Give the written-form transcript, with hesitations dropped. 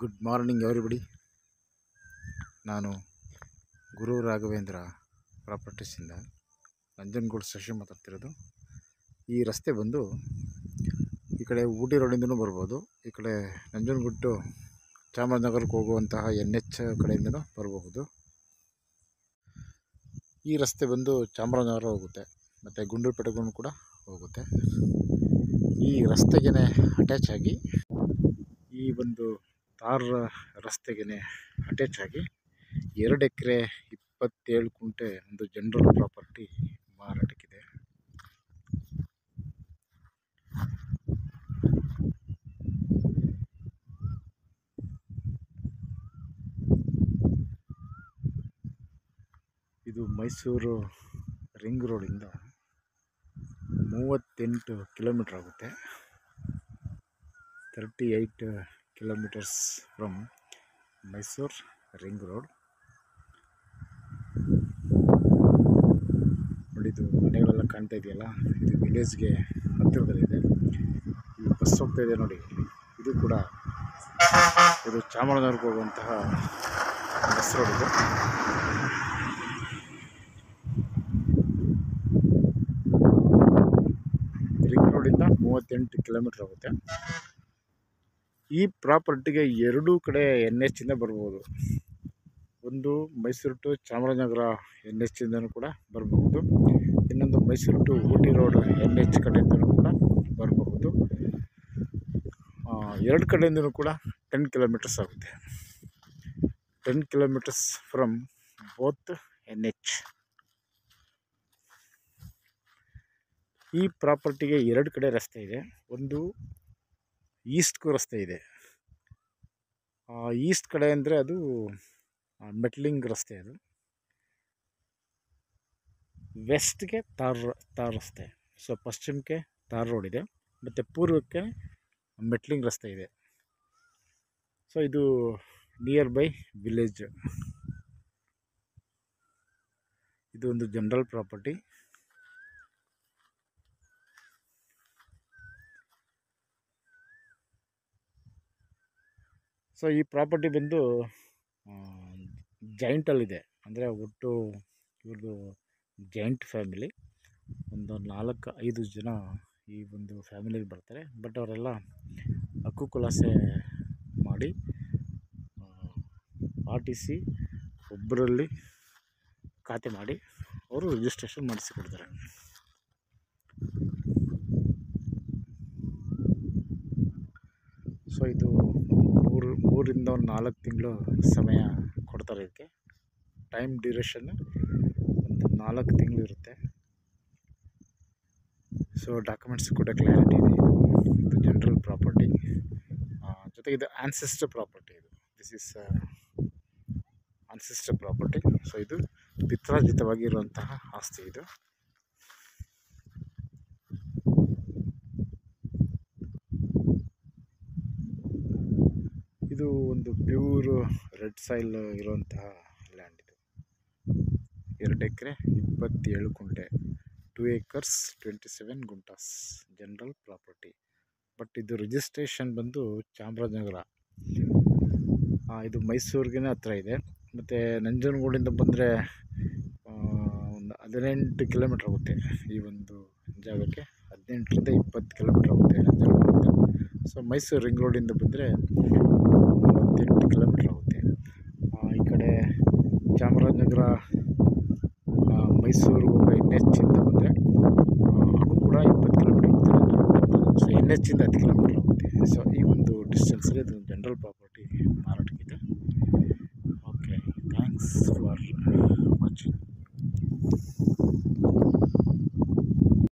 Good morning everybody. ನಾನು ಗುರು ರಾಘವೇಂದ್ರ ಪ್ರಾಪರ್ಟೀಸಿಂದ ನಂಜನಗೂಡು ಶಶಿ ಮಾತಾಡ್ತಿರೋದು. ಈ ರಸ್ತೆ ಬಂದು ಈ ಕಡೆ ಊಟಿ ರೋಡಿಂದನೂ ಬರ್ಬೋದು, ಈ ಕಡೆ ನಂಜನಗೂಡು ಚಾಮರಾಜನಗರಕ್ಕೆ ಹೋಗುವಂತಹ NH ಕಡೆಯಿಂದನೂ ಬರಬಹುದು. ಈ ರಸ್ತೆ ಬಂದು ಚಾಮರಾಜನಗರ ಹೋಗುತ್ತೆ ಮತ್ತು ಗುಂಡ್ಲುಪೇಟೆಗೂ ಕೂಡ ಹೋಗುತ್ತೆ. ಈ ರಸ್ತೆಗೆ ಅಟ್ಯಾಚ್ ಆಗಿ ಈ ಒಂದು ತಾರ್ ರಸ್ತೆಗೆ ಅಟ್ಯಾಚ್ ಆಗಿ 2 ಎಕರೆ 27 ಕುಂಟೆ ಒಂದು ಜನರಲ್ ಪ್ರಾಪರ್ಟಿ ಮಾರಾಟಕ್ಕಿದೆ. ಇದು ಮೈಸೂರು ರಿಂಗ್ ರೋಡಿಂದ 38 ಕಿಲೋಮೀಟರ್ ಆಗುತ್ತೆ. 38 kilometres from Mysuru ring road. ನೋಡಿ, ಇದು ಮನೆಗಳೆಲ್ಲ ಕಾಣ್ತಾ ಇದೆಯಲ್ಲ, ಇದು ವಿಲೇಜ್ಗೆ ಹತ್ತಿರದಲ್ಲಿದೆ. ಈ ಬಸ್ ಹೋಗ್ತಾ ಇದೆ ನೋಡಿ, ಇದು ಕೂಡ ಇದು ಚಾಮರಾಜನಗರಕ್ಕೆ ಹೋಗುವಂತಹ ಬಸ್ ರೋಡ್. ಇದು ರಿಂಗ್ ರೋಡಿಂದ 38 ಕಿಲೋಮೀಟರ್ ಆಗುತ್ತೆ. ಈ ಪ್ರಾಪರ್ಟಿಗೆ ಎರಡೂ ಕಡೆ NH ಇಂದ ಬರ್ಬೋದು. ಒಂದು ಮೈಸೂರು ಟು ಚಾಮರಾಜನಗರ NH ಇಂದನೂ ಕೂಡ ಬರಬಹುದು, ಇನ್ನೊಂದು Mysuru to Ooty road NH ಕಡೆಯಿಂದನೂ ಕೂಡ ಬರಬಹುದು. ಎರಡು ಕಡೆಯಿಂದನೂ ಕೂಡ 10 ಕಿಲೋಮೀಟರ್ಸ್ ಆಗುತ್ತೆ. 10 ಕಿಲೋಮೀಟರ್ಸ್ ಫ್ರಮ್ ಬೋತ್ NH. ಈ ಪ್ರಾಪರ್ಟಿಗೆ ಎರಡು ಕಡೆ ರಸ್ತೆ ಇದೆ. ಒಂದು ಈಸ್ಟ್ಗೂ ರಸ್ತೆ ಇದೆ. ಈಸ್ಟ್ ಕಡೆ ಅಂದರೆ ಅದು ಮೆಟ್ಲಿಂಗ್ ರಸ್ತೆ. ಅದು ವೆಸ್ಟ್ಗೆ ತಾರ್ ರಸ್ತೆ. ಸೊ ಪಶ್ಚಿಮಕ್ಕೆ ತಾರ್ ರೋಡ್ ಇದೆ ಮತ್ತು ಪೂರ್ವಕ್ಕೆ ಮೆಟ್ಲಿಂಗ್ ರಸ್ತೆ ಇದೆ. ಸೊ ಇದು ನಿಯರ್ ಬೈ ವಿಲೇಜ್. ಇದು ಒಂದು ಜನರಲ್ ಪ್ರಾಪರ್ಟಿ. ಸೊ ಈ ಪ್ರಾಪರ್ಟಿ ಬಂದು ಜಾಯಿಂಟಲ್ಲಿದೆ, ಅಂದರೆ ಒಟ್ಟು ಇವ್ರದ್ದು ಜಾಯಿಂಟ್ ಫ್ಯಾಮಿಲಿ. ಒಂದು 4-5 ಜನ ಈ ಒಂದು ಫ್ಯಾಮಿಲಿಗೆ ಬರ್ತಾರೆ. ಬಟ್ ಅವರೆಲ್ಲ ಹಕ್ಕು ಖುಲಾಸೆ ಮಾಡಿ RTC ಒಬ್ಬರಲ್ಲಿ ಖಾತೆ ಮಾಡಿ ಅವರು ರಿಜಿಸ್ಟ್ರೇಷನ್ ಮಾಡಿಸಿಕೊಡ್ತಾರೆ. ಸೊ ಇದು 3ರಿಂದ 4 ತಿಂಗಳು ಸಮಯ ಕೊಡ್ತಾರೆ ಇದಕ್ಕೆ. ಟೈಮ್ ಡ್ಯೂರೇಷನ್ ಒಂದು 4 ತಿಂಗಳು ಇರುತ್ತೆ. ಸೊ ಡಾಕ್ಯುಮೆಂಟ್ಸ್ ಕೂಡ ಕ್ಲಾರಿಟಿ ಇದೆ. ಇದು ಜನರಲ್ ಪ್ರಾಪರ್ಟಿ, ಜೊತೆಗೆ ಇದು ancestor property. This is ancestor property. So ಇದು ಪಿತ್ರಾರ್ಜಿತವಾಗಿರುವಂತಹ ಆಸ್ತಿ. ಇದು ಒಂದು ಪ್ಯೂರ್ ರೆಡ್ ಸಾಯಿಲ್ ಇರುವಂತಹ ಲ್ಯಾಂಡ್. ಇದು 2 ಎಕರೆ 27 ಕುಂಟೆ, 2 acres 27 guntas general property. But ಇದು ರಿಜಿಸ್ಟ್ರೇಷನ್ ಬಂದು ಚಾಮರಾಜನಗರ. ಇದು ಮೈಸೂರಿಗೆ ಹತ್ರ ಇದೆ. ಮತ್ತು ನಂಜನಗೂಡಿಂದ ಬಂದರೆ ಒಂದು 18 ಕಿಲೋಮೀಟ್ರ್ ಆಗುತ್ತೆ. ಈ ಒಂದು ಜಾಗಕ್ಕೆ 18ರಿಂದ 20 ಕಿಲೋಮೀಟ್ರ್ ಆಗುತ್ತೆ ನಂಜನಗೂಡಿಂದ. ಸೊ ಮೈಸೂರು ರಿಂಗ್ ರೋಡಿಂದ ಬಂದರೆ 38 ಕಿಲೋಮೀಟ್ರ್ ಆಗುತ್ತೆ. ಈ ಕಡೆ ಚಾಮರಾಜನಗರ ಮೈಸೂರು NH ಇಂದ ಬಂದರೆ ಅದು ಕೂಡ 20 ಕಿಲೋಮೀಟ್ರ್ ಆಗುತ್ತೆ. ಸೊ NH ಇಂದ 10 ಕಿಲೋಮೀಟ್ರ್ ಆಗುತ್ತೆ. ಸೊ ಈ ಒಂದು ಡಿಸ್ಟೆನ್ಸಲ್ಲಿ ಇದು ಜನರಲ್ ಪ್ರಾಪರ್ಟಿ ಮಾರಾಟಕ್ಕಿದೆ. Okay, thanks for watching.